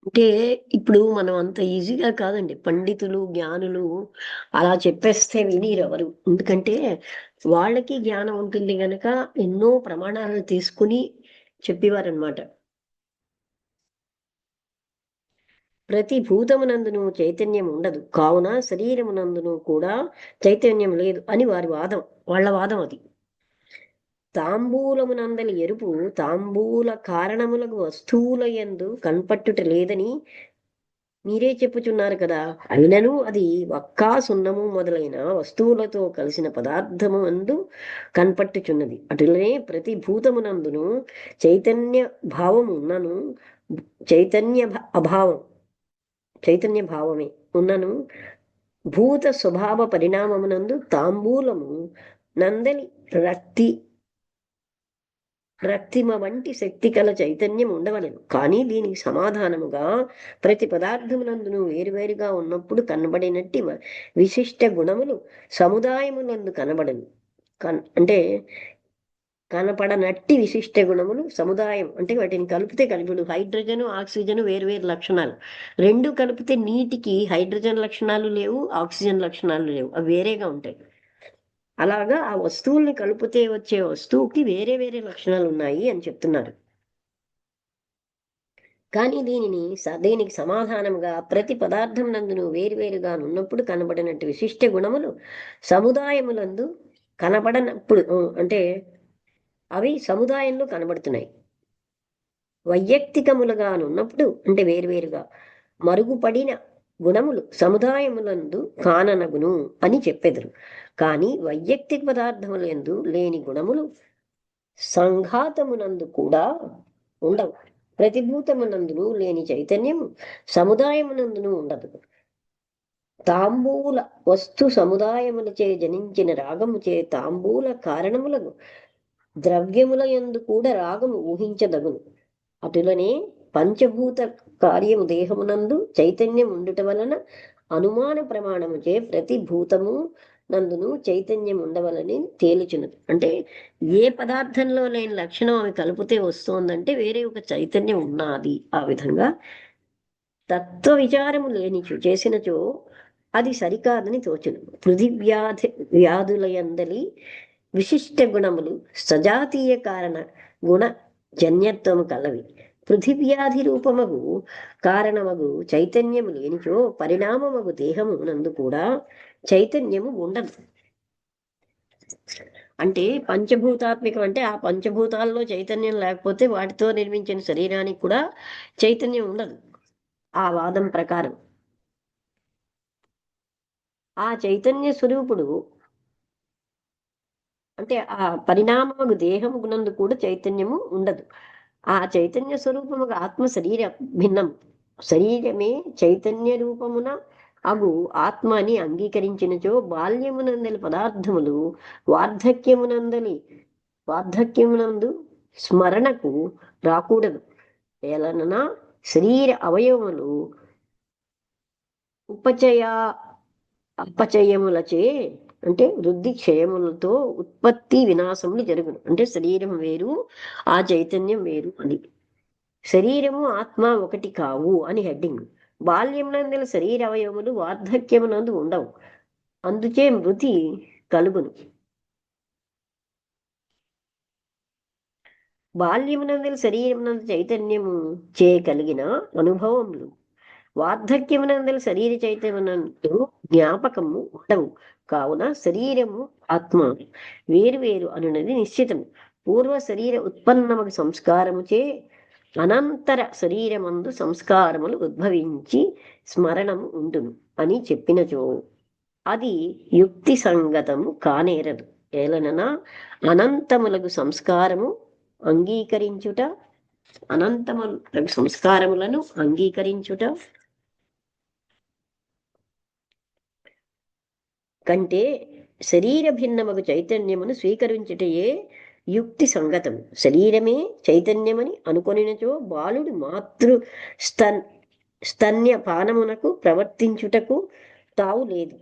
అంటే ఇప్పుడు మనం అంత ఈజీగా కాదండి. పండితులు, జ్ఞానులు అలా చెప్పేస్తే వినీరెవరు. ఎందుకంటే వాళ్ళకి జ్ఞానం ఉంటుంది గనక ఎన్నో ప్రమాణాలను తీసుకుని చెప్పేవారనమాట. ప్రతి భూతమునందును చైతన్యం ఉండదు. కావున శరీరమునందును కూడా చైతన్యం లేదు అని వారి వాదం. వాళ్ళ వాదం అది. తాంబూలమునందలి ఎరుపు తాంబూల కారణములకు వస్తువుల యందు కనపట్టుట లేదని మీరే చెప్పుచున్నారు కదా. అయినను అది వక్కా సున్నము మొదలైన వస్తువులతో కలిసిన పదార్థము అందు కనపట్టుచున్నది. అటులనే ప్రతి భూతమునందును చైతన్య భావము ఉన్నను చైతన్య అభావం చైతన్య భావమే ఉన్నను భూత స్వభావ పరిణామమునందు తాంబూలము నందలి రక్తి రక్తిమ వంటి శక్తి కల చైతన్యం ఉండవలెను. కానీ దీనికి సమాధానముగా ప్రతి పదార్థమునందును వేరువేరుగా ఉన్నప్పుడు కనబడినట్టి విశిష్ట గుణములు సముదాయములందు కనబడను. అంటే కనపడనట్టి విశిష్ట గుణములు సముదాయం అంటే వాటిని కలిపితే కలిపిడు హైడ్రోజన్ ఆక్సిజన్ వేరువేరు లక్షణాలు. రెండు కలిపితే నీటికి హైడ్రోజన్ లక్షణాలు లేవు, ఆక్సిజన్ లక్షణాలు లేవు, అవి వేరేగా ఉంటాయి. అలాగా ఆ వస్తువుల్ని కలిపితే వచ్చే వస్తువుకి వేరే వేరే లక్షణాలు ఉన్నాయి అని చెప్తున్నారు. కానీ దీనికి సమాధానముగా ప్రతి పదార్థం నందును వేరువేరుగా ఉన్నప్పుడు కనబడినట్టు విశిష్ట గుణములు సముదాయములందు కనబడనప్పుడు అంటే అవి సముదాయంలో కనబడుతున్నాయి. వైయక్తికములుగానున్నప్పుడు అంటే వేరువేరుగా మరుగుపడిన గుణములు సముదాయములందు కాననగును అని చెప్పెదరు. కానీ వైయక్తిక పదార్థములందు లేని గుణములు సంఘాతమునందు కూడా ఉండవు. ప్రతిభూతమునందును లేని చైతన్యము సముదాయమునందును ఉండదు. తాంబూల వస్తు సముదాయములచే జనించిన రాగము చే తాంబూల కారణములకు ద్రవ్యముల యందు కూడా రాగము ఊహించదగును. అటులనే పంచభూత కార్యము దేహమునందు చైతన్యం ఉండుట వలన అనుమాన ప్రమాణముచే ప్రతి భూతము నందును చైతన్యం ఉండవలని తేలుచున్నది. అంటే ఏ పదార్థంలో లేని లక్షణం అవి కలిపితే వస్తోందంటే వేరే ఒక చైతన్యం ఉన్నది. ఆ విధంగా తత్వ విచారము లేనిచో చేసినచో అది సరికాదని తోచును. వ్యాధులయందలి విశిష్ట గుణములు సజాతీయ కారణ గుణ జన్యత్వము కలవి. పృథివ్యాధి రూపమగు కారణమగు చైతన్యము లేనిచో పరిణామమగు దేహము నందు కూడా చైతన్యము ఉండదు. అంటే పంచభూతాత్మికం అంటే ఆ పంచభూతాల్లో చైతన్యం లేకపోతే వాటితో నిర్మించిన శరీరానికి కూడా చైతన్యం ఉండదు. ఆ వాదం ప్రకారం ఆ చైతన్య స్వరూపుడు అంటే ఆ పరిణామము దేహము గుణందు కూడా చైతన్యము ఉండదు. ఆ చైతన్య స్వరూపము ఆత్మ శరీర భిన్నం. శరీరమే చైతన్య రూపమున అగు ఆత్మ అని అంగీకరించినచో బాల్యమునందలి పదార్థములు వార్ధక్యమునందు స్మరణకు రాకూడదు. ఏలననా శరీర అవయవములు ఉపచయ అపచయములచే అంటే వృద్ధి క్షయములతో ఉత్పత్తి వినాశములు జరుగును. అంటే శరీరం వేరు, ఆ చైతన్యం వేరు అని. శరీరము ఆత్మ ఒకటి కావు అని హెడ్డింగ్. బాల్యమునందుల శరీర అవయవములు వార్ధక్యమునందు ఉండవు, అందుచే మృతి కలుగును. బాల్యమునందుల శరీరమునందు చైతన్యము చేయగలిగిన అనుభవములు వార్ధక్యమునందలి శరీర చైతన్యమునందు జ్ఞాపకము ఉండవు. కావున శరీరము ఆత్మ వేరు వేరు అనున్నది నిశ్చితము. పూర్వ శరీర ఉత్పన్నము సంస్కారముచే అనంతర శరీరమందు సంస్కారములు ఉద్భవించి స్మరణము ఉండును అని చెప్పినచో అది యుక్తి సంగతము కానేరదు. ఏలననా అనంతములకు సంస్కారము అంగీకరించుట అనంతములకు సంస్కారములను అంగీకరించుట కంటే శరీర భిన్నమగు చైతన్యమును స్వీకరించుటయే యుక్తి సంగతము. శరీరమే చైతన్యమని అనుకొనినచో బాలుడు స్తన్య పానమునకు ప్రవర్తించుటకు తావు లేదు.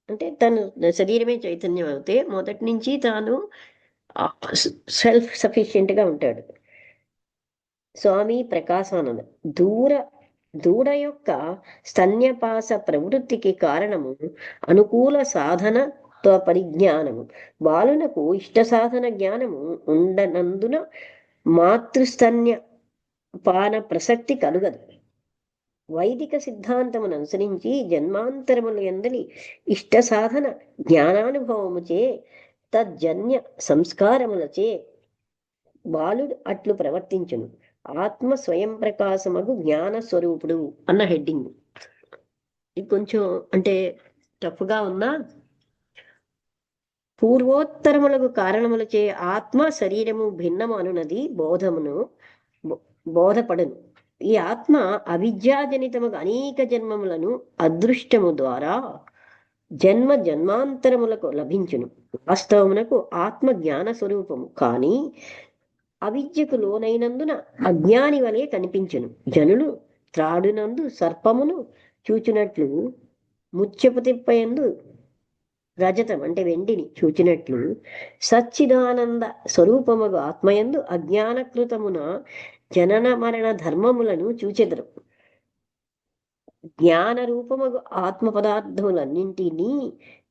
అంటే తను శరీరమే చైతన్యం అవుతే మొదటి నుంచి తాను సెల్ఫ్ సఫిషియెంట్ గా ఉంటాడు. స్వామి ప్రకాశానంద దూర దూడ యొక్క స్తన్యపాస ప్రవృత్తికి కారణము అనుకూల సాధన పరిజ్ఞానము. బాలునకు ఇష్ట సాధన జ్ఞానము ఉండనందున మాతృస్తన్య పాన ప్రసక్తి కలుగదు. వైదిక సిద్ధాంతమును అనుసరించి జన్మాంతరములు ఎందలి ఇష్ట సాధన జ్ఞానానుభవముచే తజ్జన్య సంస్కారములచే బాలుడు అట్లు ప్రవర్తించును. ఆత్మ స్వయం ప్రకాశమగు జ్ఞాన స్వరూపుడు అన్న హెడ్డింగ్. ఇది కొంచెం అంటే టఫ్గా ఉన్నా పూర్వోత్తరములకు కారణములచే ఆత్మ శరీరము భిన్నము అనున్నది బోధపడును. ఈ ఆత్మ అవిద్యాజనితముగా అనేక జన్మములను అదృష్టము ద్వారా జన్మాంతరములకు లభించును. వాస్తవమునకు ఆత్మ జ్ఞాన స్వరూపము కానీ అవిద్యకు లోనైనందున అజ్ఞాని వలె కనిపించును. జనులు త్రాడునందు సర్పమును చూచినట్లు ముత్యపు తిప్పయందు రజతం అంటే వెండిని చూచినట్లు సచ్చిదానంద స్వరూపముగు ఆత్మయందు అజ్ఞానకృతమున జనన మరణ ధర్మములను చూచెదరు. జ్ఞాన రూపముగు ఆత్మ పదార్థములన్నింటినీ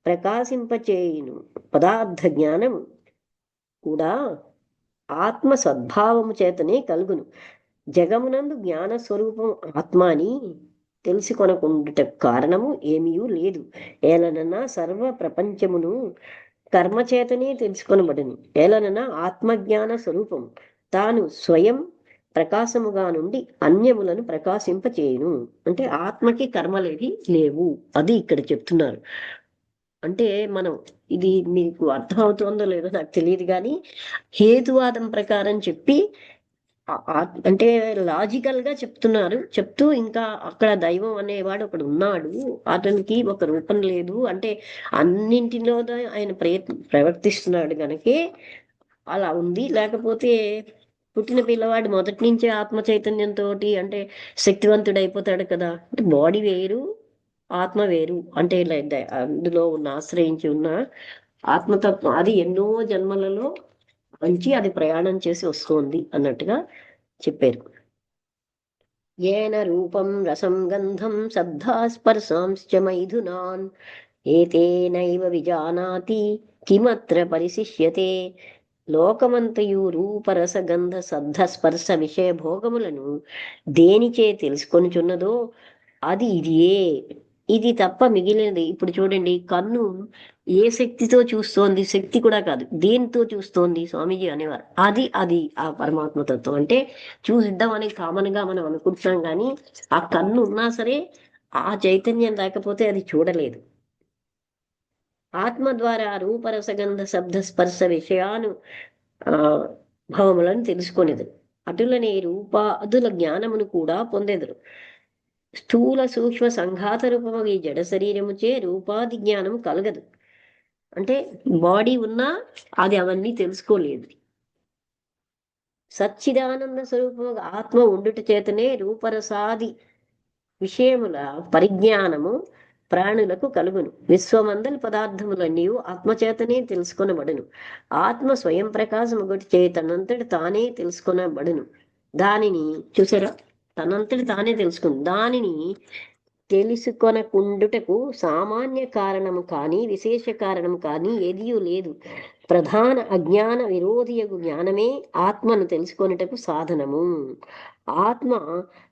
ప్రకాశింపచేయును. పదార్థ జ్ఞానము కూడా ఆత్మ సద్భావము చేతనే కలుగును. జగమునందు జ్ఞాన స్వరూపం ఆత్మ అని తెలుసుకొనకుండుట కారణము ఏమీ లేదు. ఏలనన్నా సర్వ ప్రపంచమును కర్మచేతనే తెలుసుకొనబడును. ఏలనన్నా ఆత్మజ్ఞాన స్వరూపం తాను స్వయం ప్రకాశముగా నుండి అన్యములను ప్రకాశింపచేయును. అంటే ఆత్మకి కర్మలేవి లేవు, అది ఇక్కడ చెప్తున్నారు. అంటే మనం ఇది మీకు అర్థమవుతుందో లేదో నాకు తెలియదు, కానీ హేతువాదం ప్రకారం చెప్పి అంటే లాజికల్ గా చెప్తూ ఇంకా అక్కడ దైవం అనేవాడు ఒకడు ఉన్నాడు, అతనికి ఒక రూపం లేదు అంటే అన్నింటిలో ఆయన ప్రవర్తిస్తున్నాడు గనకే అలా ఉంది. లేకపోతే పుట్టిన పిల్లవాడు మొదటి నుంచే ఆత్మ చైతన్యంతో అంటే శక్తివంతుడు అయిపోతాడు కదా. అంటే బాడీ వేరు ఆత్మ వేరు, అంటే అందులో ఆశ్రయించి ఉన్న ఆత్మతత్వం అది ఎన్నో జన్మలలో మంచి అది ప్రయాణం చేసి వస్తుంది అన్నట్టుగా చెప్పారు. ఏన రూపం రసం గంధం శబ్దాస్పర్శాంశ్చ మైథునాన్ ఏతేనైవ విజానాతి కిమత్ర పరిశిష్యతే. లోకమంతయు రూపరస గంధ శబ్ద స్పర్శ విషయ భోగములను దేనిచే తెలుసుకొనుచున్నదో అది ఇదియే, ఇది తప్ప మిగిలినది. ఇప్పుడు చూడండి, కన్ను ఏ శక్తితో చూస్తోంది? శక్తి కూడా కాదు, దేనితో చూస్తోంది? స్వామీజీ అనేవారు అది ఆ పరమాత్మ తత్వం. అంటే చూసిద్దామని కామన్ గా మనం అనుకుంటున్నాం, కానీ ఆ కన్ను ఉన్నా సరే ఆ చైతన్యం లేకపోతే అది చూడలేదు. ఆత్మ ద్వారా రూపరసగంధ శబ్ద స్పర్శ విషయాను భావములను తెలుసుకొనేది. అటులనే రూపాదుల జ్ఞానమును కూడా పొందెదరు. స్థూల సూక్ష్మ సంఘాత రూపము ఈ జడ శరీరముచే రూపాది జ్ఞానం కలగదు. అంటే బాడీ ఉన్నా అది అవన్నీ తెలుసుకోలేదు. సచ్చిదానంద స్వరూపము ఆత్మ ఉండుట చేతనే రూపరసాది విషయముల పరిజ్ఞానము ప్రాణులకు కలుగును. విశ్వమందలి పదార్థములన్నీ ఆత్మచేతనే తెలుసుకొనబడును. ఆత్మ స్వయం ప్రకాశము ఒకటి చే తనంతటి తానే తెలుసుకొనబడును. దానిని చూసారా, తనంతటి తానే తెలుసుకుంది. దానిని తెలుసుకొనకుండుటకు సామాన్య కారణము కానీ విశేష కారణము కానీ ఏదియూ లేదు. ప్రధాన అజ్ఞాన విరోధియగు జ్ఞానమే ఆత్మను తెలుసుకొనుటకు సాధనము. ఆత్మ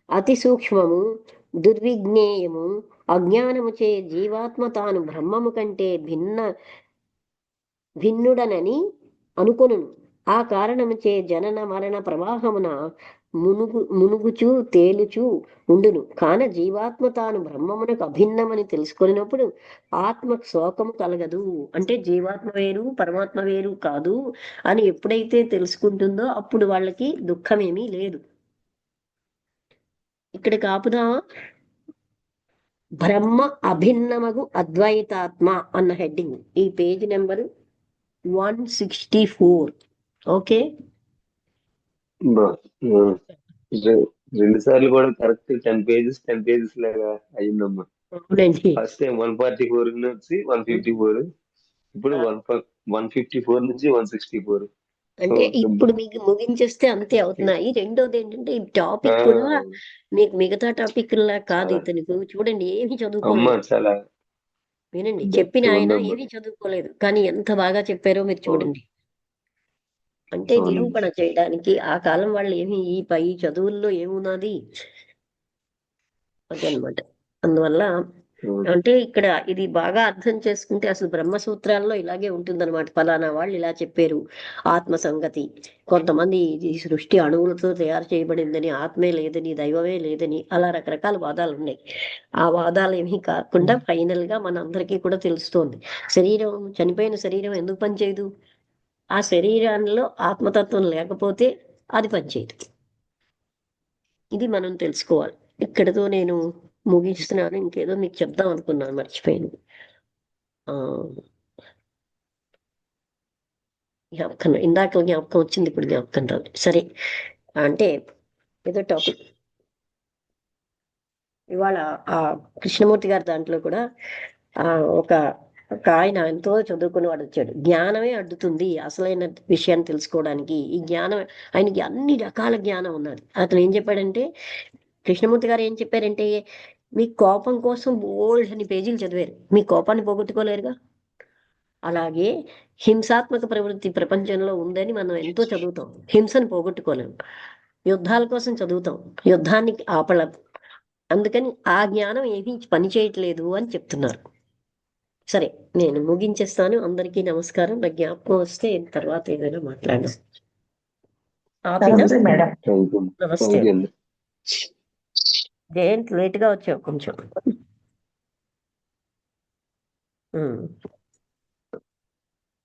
అతి సూక్ష్మము, దుర్విజ్ఞేయము. అజ్ఞానముచే జీవాత్మ తాను బ్రహ్మము కంటే భిన్నుడనని అనుకొనును. ఆ కారణముచే జనన మరణ ప్రవాహమున మునుగుచూ తేలుచూ ఉండును. కాన జీవాత్మ తాను బ్రహ్మమునకు అభిన్నమని తెలుసుకున్నప్పుడు ఆత్మకు శోకము కలగదు. అంటే జీవాత్మ వేరు పరమాత్మ వేరు కాదు అని ఎప్పుడైతే తెలుసుకుంటుందో అప్పుడు వాళ్ళకి దుఃఖమేమీ లేదు. ఇక్కడికి ఆపుదామా? బ్రహ్మ అభిన్నమగు అద్వైతాత్మ అన్న హెడ్డింగ్, ఈ పేజ్ నెంబరు 164. ఓకే, 2 సార్లు కూడా కరెక్ట్ 10 pages లాగా అయ్యిందమ్మా. ఫస్ట్ టైం 144 నుంచి 154, ఇప్పుడు 154 నుంచి 164. అంటే ఓకే అమ్మా. ఇప్పుడు మీకు ముగించేస్తే అంతే అవుతున్నాయి. రెండోది ఏంటంటే ఈ ఆ, టాపిక్ కూడా మీకు మిగతా టాపిక్ లా కాదు. చాలా ఇతనికి చూడండి ఏమీ అమ్మ చదువుకోలేదు. చాలా వినండి, చెప్పిన డెప్త్ ఆయన ఉందమ్మా. ఏమీ చదువుకోలేదు, కానీ ఎంత బాగా చెప్పారో మీరు అవును చూడండి. అంటే అవునమ్మా. నిరూపణ చేయడానికి ఆ కాలం వాళ్ళు ఏమి ఈ పై చదువుల్లో ఏమున్నది అదనమాట. అందువల్ల అవును. అంటే ఇక్కడ ఇది బాగా అర్థం చేసుకుంటే అసలు బ్రహ్మసూత్రాల్లో ఇలాగే ఉంటుందన్నమాట. ఫలానా వాళ్ళు ఇలా చెప్పారు ఆత్మ సంగతి. కొంతమంది ఈ సృష్టి అణువులతో తయారు చేయబడిందని, ఆత్మే లేదని, దైవమే లేదని, అలా రకరకాల వాదాలు ఉన్నాయి. ఆ వాదాలు ఏమీ కాకుండా ఫైనల్ గా మనందరికీ కూడా తెలుస్తోంది, శరీరం, చనిపోయిన శరీరం ఎందుకు పనిచేయదు? ఆ శరీరంలో ఆత్మతత్వం లేకపోతే అది పనిచేయదు. ఇది మనం తెలుసుకోవాలి. ఇక్కడతో నేను ముగిస్తున్నాను. ఇంకేదో మీకు చెప్దాం అనుకున్నాను, మర్చిపోయాను. ఆ ఇందాక జ్ఞాపకం వచ్చింది, ఇప్పుడు జ్ఞాపకం రాదు. సరే, అంటే ఏదో టాపిక్ ఇవాళ ఆ కృష్ణమూర్తి గారి దాంట్లో కూడా ఆ ఒక ఒక ఆయన ఎంతో చదువుకుని వాడు వచ్చాడు. జ్ఞానమే అడ్డుతుంది అసలైన విషయాన్ని తెలుసుకోవడానికి. ఈ జ్ఞానం, ఆయనకి అన్ని రకాల జ్ఞానం ఉన్నది. అతను ఏం చెప్పాడంటే, కృష్ణమూర్తి గారు ఏం చెప్పారంటే, మీ కోపం కోసం బోల్డ్ అని పేజీలు చదివారు, మీ కోపాన్ని పోగొట్టుకోలేరుగా. అలాగే హింసాత్మక ప్రవృత్తి ప్రపంచంలో ఉందని మనం ఎంతో చదువుతాం, హింసను పోగొట్టుకోలేం. యుద్ధాల కోసం చదువుతాం, యుద్ధాన్ని ఆపలేం. అందుకని ఆ జ్ఞానం ఏమీ పని చేయట్లేదు అని చెప్తున్నారు. సరే, నేను ముగించేస్తాను. అందరికీ నమస్కారం. నా జ్ఞాపకం వస్తే తర్వాత ఏదైనా మాట్లాడడం. ఆపినా? నమస్తే మేడం. Thank you. నమస్తే. థ్యాంక్ యూ అండి. జయంత్ లేట్ గా వచ్చావు కొంచెం.